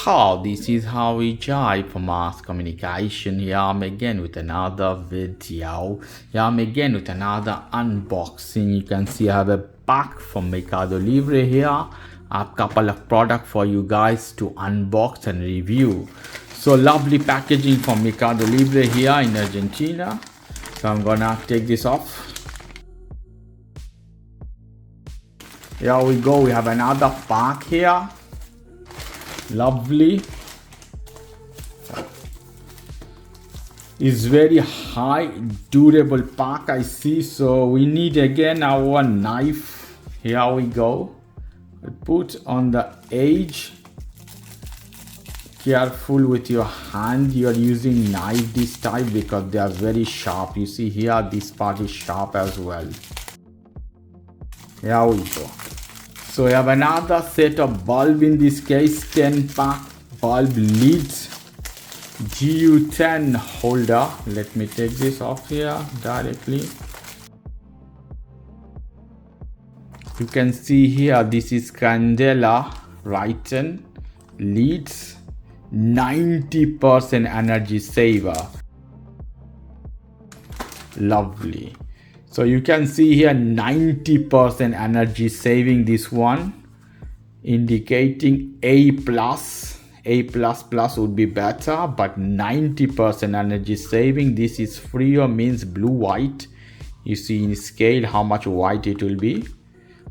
How this is how we jive for mass communication. Here I'm again with another video. Here I'm again with another unboxing. You can see I have a pack from Mercado Libre here. I have a couple of products for you guys to unbox and review. So lovely packaging from Mercado Libre here in Argentina. So I'm gonna take this off. Here we go, we have another pack here. Lovely. It's very high durable pack I see, so we need again our knife. Here we go. Put on the edge. Careful with your hand, you are using knife this type because they are very sharp. You see here this part is sharp as well. Here we go. So we have another set of bulb, in this case 10 pack bulb leads, GU10 holder. Let me take this off here directly. You can see here this is Candela written leads, 90% energy saver. Lovely. So you can see here 90% energy saving, this one indicating A+. A++ would be better, but 90% energy saving. This is frío, means blue white. You see in scale how much white it will be.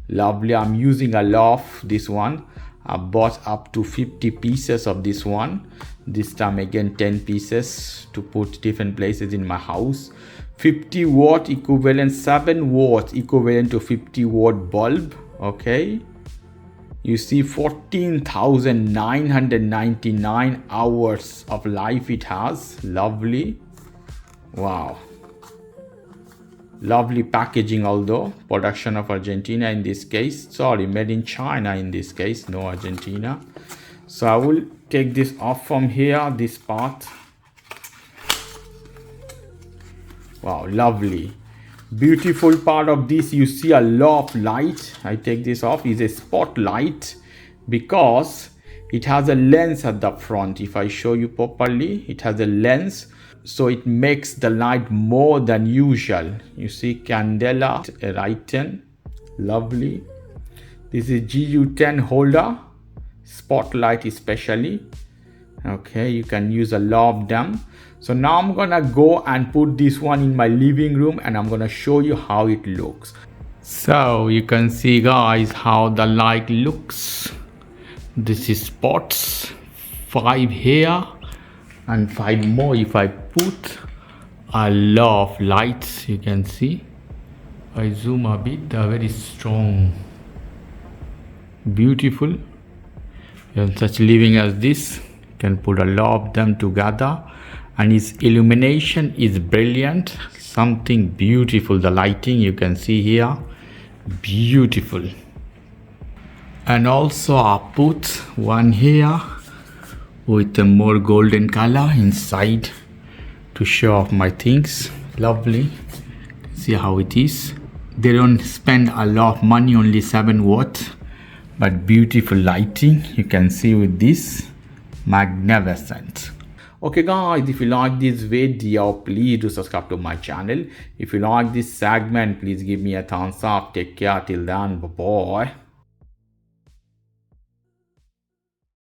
Lovely. I'm using a lot of this one. I bought up to 50 pieces of this one. This time again 10 pieces to put different places in my house. 50 watt equivalent, 7 watts equivalent to 50 watt bulb. Okay, you see 14,999 hours of life it has. Lovely. Wow, lovely packaging, although production of Argentina in this case, sorry, made in China in this case, no Argentina. So I will take this off from here, this part. Wow, lovely. Beautiful part of this, you see a lot of light. I take this off, is a spotlight because it has a lens at the front. If I show you properly, it has a lens, so it makes the light more than usual. You see Candela written. Lovely. This is GU10 holder, spotlight especially. Okay, you can use a lot of them. So now I'm gonna go and put this one in my living room and I'm gonna show you how it looks. So you can see guys how the light looks. This is spots, 5 here and 5 more. If I put a lot of lights, you can see. I zoom a bit, they're very strong. Beautiful. In such living as this, you can put a lot of them together. And its illumination is brilliant, something beautiful. The lighting you can see here, beautiful. And also I put one here with a more golden color inside to show off my things. Lovely. See how it is. They don't spend a lot of money, only 7 watts, but beautiful lighting. You can see with this, magnificent. Okay guys, if you like this video, please do subscribe to my channel. If you like this segment, please give me a thumbs up. Take care till then, bye bye.